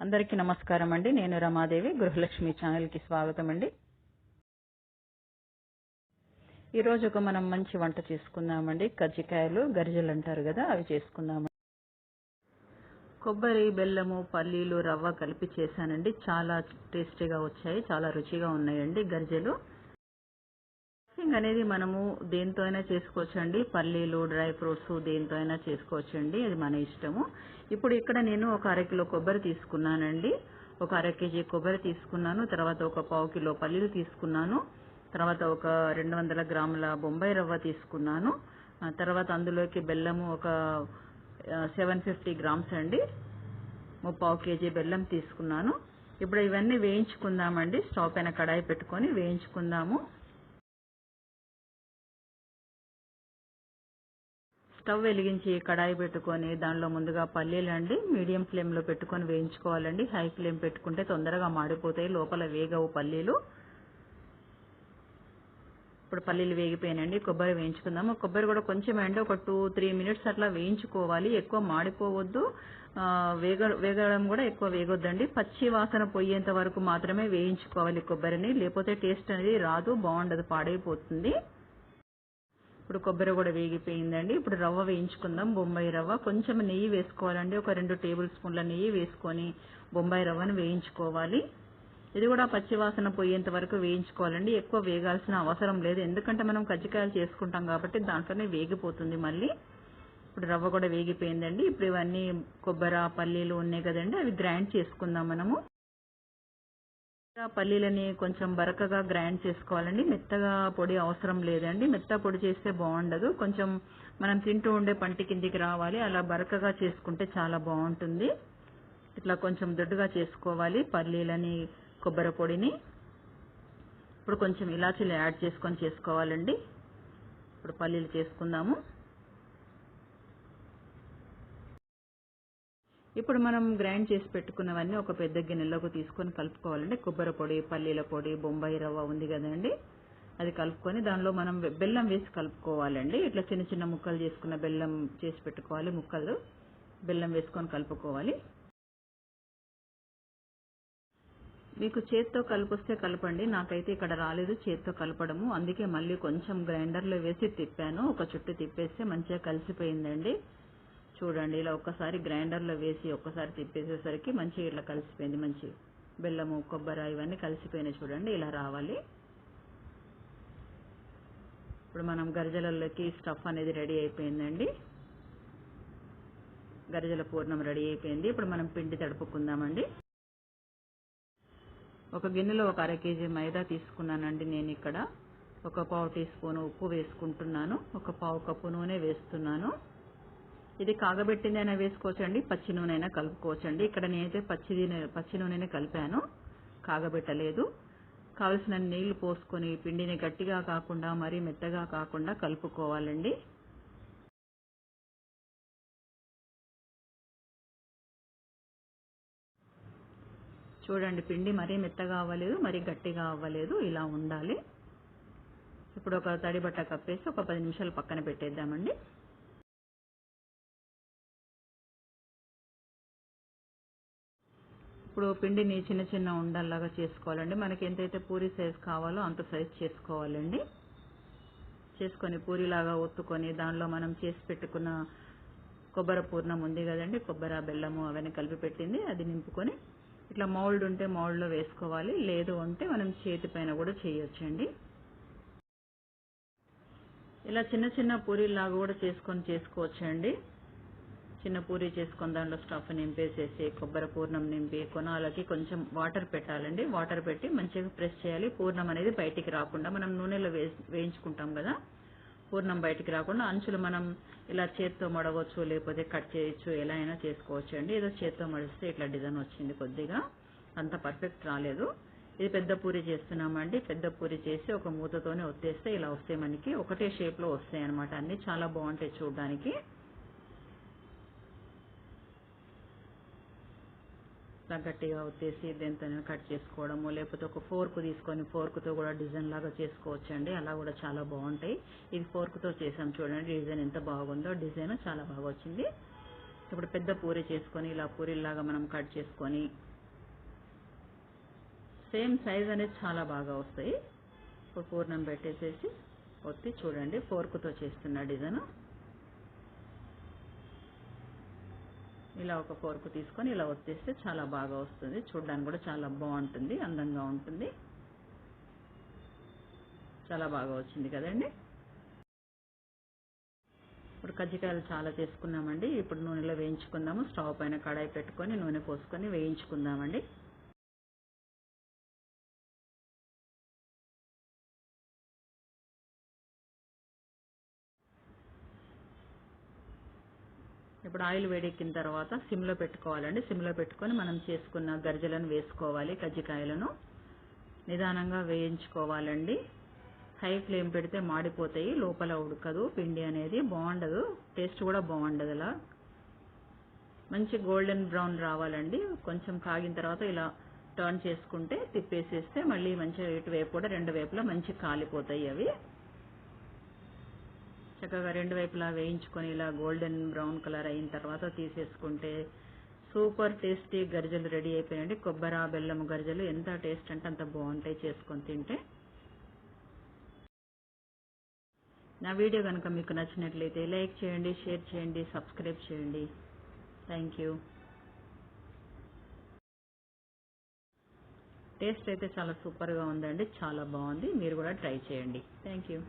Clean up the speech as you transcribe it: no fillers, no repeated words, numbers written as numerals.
అందరికీ నమస్కారం అండి. నేను రమాదేవి, గృహలక్ష్మి ఛానల్కి స్వాగతం అండి. ఈరోజు మనం మంచి వంట చేసుకుందామండి. కజ్జికాయలు, గరిజలు అంటారు కదా, అవి చేసుకుందాము. కొబ్బరి, బెల్లము, పల్లీలు, రవ్వ కలిపి చేశానండి. చాలా టేస్టీగా వచ్చాయి, చాలా రుచిగా ఉన్నాయండి గరిజలు. అనేది మనము దేంతో అయినా చేసుకోవచ్చండి. పల్లీలు, డ్రై ఫ్రూట్స్ దేంతో అయినా చేసుకోవచ్చండి, అది మన ఇష్టము. ఇప్పుడు ఇక్కడ నేను ఒక అరకిలో కొబ్బరి తీసుకున్నానండి. ఒక అర కేజీ కొబ్బరి తీసుకున్నాను. తర్వాత ఒక పావు కిలో పల్లీలు తీసుకున్నాను. తర్వాత ఒక 200 గ్రాముల బొంబాయి రవ్వ తీసుకున్నాను. తర్వాత అందులోకి బెల్లము ఒక 750 గ్రామ్స్ అండి, పావు కేజీ బెల్లం తీసుకున్నాను. ఇప్పుడు ఇవన్నీ వేయించుకుందామండి. స్టవ్ పైన కడాయి పెట్టుకొని వేయించుకుందాము. స్టవ్ వెలిగించి కడాయి పెట్టుకొని దానిలో ముందుగా పల్లీలు అండి మీడియం ఫ్లేమ్లో పెట్టుకొని వేయించుకోవాలండి. హై ఫ్లేమ్ పెట్టుకుంటే తొందరగా మాడిపోతాయి, లోపల వేగవు పల్లీలు. ఇప్పుడు పల్లీలు వేగిపోయినండి, కొబ్బరి వేయించుకుందాము. కొబ్బరి కూడా కొంచెం అండి, ఒక 2-3 మినిట్స్ అట్లా వేయించుకోవాలి. ఎక్కువ మాడిపోవద్దు, వేగడం కూడా ఎక్కువ వేగొద్దండి. పచ్చి వాసన పోయేంత వరకు మాత్రమే వేయించుకోవాలి కొబ్బరిని, లేకపోతే టేస్ట్ అనేది రాదు, బాగుండదు, పాడైపోతుంది. ఇప్పుడు కొబ్బరి కూడా వేగిపోయిందండి. ఇప్పుడు రవ్వ వేయించుకుందాం. బొంబాయి రవ్వ కొంచెం నెయ్యి వేసుకోవాలండి. ఒక 2 టేబుల్ స్పూన్ల నెయ్యి వేసుకొని బొంబాయి రవ్వను వేయించుకోవాలి. ఇది కూడా పచ్చివాసన పోయేంత వరకు వేయించుకోవాలండి. ఎక్కువ వేగాల్సిన అవసరం లేదు, ఎందుకంటే మనం కజ్జికాయలు చేసుకుంటాం కాబట్టి దాంట్లోనే వేగిపోతుంది మళ్ళీ. ఇప్పుడు రవ్వ కూడా వేగిపోయిందండి. ఇప్పుడు ఇవన్నీ కొబ్బరి, పల్లీలు ఉన్నాయి కదండి, అవి గ్రైండ్ చేసుకుందాం మనము. పల్లీలని కొంచెం బరకగా గ్రైండ్ చేసుకోవాలండి. మెత్తగా పొడి అవసరం లేదండి. మెత్త పొడి చేస్తే బాగుండదు, కొంచెం మనం తింటూ ఉండే పంటి కిందికి రావాలి, అలా బరకగా చేసుకుంటే చాలా బాగుంటుంది. ఇట్లా కొంచెం దొడ్డుగా చేసుకోవాలి పల్లీలని, కొబ్బరి పొడిని. ఇప్పుడు కొంచెం ఇలాచీలు యాడ్ చేసుకొని చేసుకోవాలండి. ఇప్పుడు పల్లీలు చేసుకుందాము. ఇప్పుడు మనం గ్రైండ్ చేసి పెట్టుకున్నవన్నీ ఒక పెద్ద గిన్నెలోకి తీసుకొని కలుపుకోవాలండి. కొబ్బరి పొడి, పల్లీల పొడి, బొంబాయి రవ్వ ఉంది కదండి, అది కలుపుకొని దానిలో మనం బెల్లం వేసి కలుపుకోవాలండి. ఇట్లా చిన్న చిన్న ముక్కలు చేసుకున్న బెల్లం చేసి పెట్టుకోవాలి, ముక్కలు బెల్లం వేసుకొని కలుపుకోవాలి. మీకు చేత్తో కలిపొస్తే కలపండి, నాకైతే ఇక్కడ రాలేదు చేత్తో కలపడము, అందుకే మళ్ళీ కొంచెం గ్రైండర్లో వేసి తిప్పాను. ఒక చుట్టు తిప్పేస్తే మంచిగా కలిసిపోయిందండి. చూడండి, ఇలా ఒక్కసారి గ్రైండర్లో వేసి ఒక్కసారి తిప్పేసేసరికి మంచిగా ఇట్లా కలిసిపోయింది. మంచి బెల్లము, కొబ్బరి ఇవన్నీ కలిసిపోయినాయి. చూడండి, ఇలా రావాలి. ఇప్పుడు మనం గరిజలలోకి స్టఫ్ అనేది రెడీ అయిపోయిందండి. గరిజల పూర్ణం రెడీ అయిపోయింది. ఇప్పుడు మనం పిండి తడుపుకుందామండి. ఒక గిన్నెలో ఒక అర కేజీ మైదా తీసుకున్నానండి నేను. ఇక్కడ ఒక పావు టీ స్పూన్ ఉప్పు వేసుకుంటున్నాను. ఒక పావు కప్పు నూనె వేస్తున్నాను. ఇది కాగబెట్టింది అయినా వేసుకోవచ్చండి, పచ్చి నూనె అయినా కలుపుకోవచ్చండి. ఇక్కడ నేనైతే పచ్చి నూనెనే కలిపాను, కాగబెట్టలేదు. కావలసిన నీళ్లు పోసుకొని పిండిని గట్టిగా కాకుండా మరీ మెత్తగా కాకుండా కలుపుకోవాలండి. చూడండి, పిండి మరీ మెత్తగా అవ్వలేదు, మరీ గట్టిగా అవ్వలేదు, ఇలా ఉండాలి. ఇప్పుడు ఒక తడి బట్ట కప్పేసి ఒక 10 నిమిషాలు పక్కన పెట్టేద్దామండి. ఇప్పుడు పిండిని చిన్న చిన్న ఉండల్లాగా చేసుకోవాలండి. మనకి ఎంతైతే పూరి సైజ్ కావాలో అంత సైజ్ చేసుకోవాలండి. చేసుకొని పూరిలాగా ఒత్తుకొని దానిలో మనం చేసి పెట్టుకున్న కొబ్బరి పూర్ణం ఉంది కదండి, కొబ్బరి, బెల్లము అవన్నీ కలిపి పెట్టింది, అది నింపుకొని ఇట్లా మౌల్డ్ ఉంటే మౌల్డ్లో వేసుకోవాలి, లేదు అంటే మనం చేతి పైన కూడా చేయొచ్చండి. ఇలా చిన్న చిన్న పూరీలాగా కూడా చేసుకోవచ్చండి. చిన్న పూరి చేసుకొని దాంట్లో స్టఫ్ నింపేసేసి కొబ్బరి పూర్ణం నింపి కొనాలకి కొంచెం వాటర్ పెట్టాలండి. వాటర్ పెట్టి మంచిగా ప్రెస్ చేయాలి. పూర్ణం అనేది బయటికి రాకుండా, మనం నూనెలో వేయించుకుంటాం కదా, పూర్ణం బయటికి రాకుండా అంచులు మనం ఇలా చేత్తో మడవచ్చు, లేకపోతే కట్ చేయొచ్చు, ఎలా అయినా చేసుకోవచ్చు అండి. ఏదో చేత్తో మడిస్తే ఇట్లా డిజైన్ వచ్చింది, కొద్దిగా అంత పర్ఫెక్ట్ రాలేదు. ఇది పెద్ద పూరి చేస్తున్నామండి. పెద్ద పూరి చేసి ఒక మూతతోనే ఒత్తేస్తే ఇలా వస్తాయి, మనకి ఒకటే షేప్లో వస్తాయి అన్నమాట. అన్నీ చాలా బాగుంటాయి చూడడానికి. ఇట్లా గట్టిగా ఒత్తేసి దేంతో కట్ చేసుకోవడము, లేకపోతే ఒక ఫోర్క్ తీసుకొని ఫోర్క్తో కూడా డిజైన్ లాగా చేసుకోవచ్చు అండి, అలా కూడా చాలా బాగుంటాయి. ఇది ఫోర్క్తో చేసాం, చూడండి డిజైన్ ఎంత బాగుందో, డిజైన్ చాలా బాగా వచ్చింది. ఇప్పుడు పెద్ద పూరి చేసుకొని ఇలా పూరీలాగా మనం కట్ చేసుకొని సేమ్ సైజ్ అనేది చాలా బాగా వస్తాయి. ఇప్పుడు పూర్ణం పెట్టేసేసి ఒత్తి చూడండి, ఫోర్క్తో చేస్తున్న డిజైన్. ఇలా ఒక ఫోర్క్ తీసుకొని ఇలా ఒత్తేస్తే చాలా బాగా వస్తుంది. చూడడానికి కూడా చాలా బాగుంటుంది, అందంగా ఉంటుంది. చాలా బాగా వచ్చింది కదండి. ఇప్పుడు కజ్జికాయలు చాలా చేసుకున్నామండి. ఇప్పుడు నూనెలో వేయించుకుందాము. స్టవ్ పైన కడాయి పెట్టుకొని నూనె పోసుకొని వేయించుకుందామండి. ఇప్పుడు ఆయిల్ వేడెక్కిన తర్వాత సిమ్లో పెట్టుకోవాలండి. సిమ్లో పెట్టుకొని మనం చేసుకున్న గరిజెలను వేసుకోవాలి. కజ్జికాయలను నిదానంగా వేయించుకోవాలండి. హై ఫ్లేమ్ పెడితే మాడిపోతాయి, లోపల ఉడకదు, పిండి అనేది బాగుండదు, టేస్ట్ కూడా బాగుండదు. అలా మంచి గోల్డెన్ బ్రౌన్ రావాలండి. కొంచెం కాగిన తర్వాత ఇలా టర్న్ చేసుకుంటే తిప్పేసేస్తే మళ్ళీ మంచిగా ఇటువైపు కూడా రెండు వైపులా మంచి కాలిపోతాయి. అవి చక్కగా రెండు వైపులా వేయించుకొని ఇలా గోల్డెన్ బ్రౌన్ కలర్ అయిన తర్వాత తీసేసుకుంటే సూపర్ టేస్టీ గరిజెలు రెడీ అయిపోయాయండి. కొబ్బరి బెల్లం గరిజెలు ఎంత టేస్ట్ అంటే అంత బాగుంటాయి చేసుకొని తింటే. నా వీడియో కనుక మీకు నచ్చినట్లయితే లైక్ చేయండి, షేర్ చేయండి, సబ్స్క్రైబ్ చేయండి. Thank you. టేస్ట్ అయితే చాలా సూపర్గా ఉందండి, చాలా బాగుంది. మీరు కూడా ట్రై చేయండి. Thank you.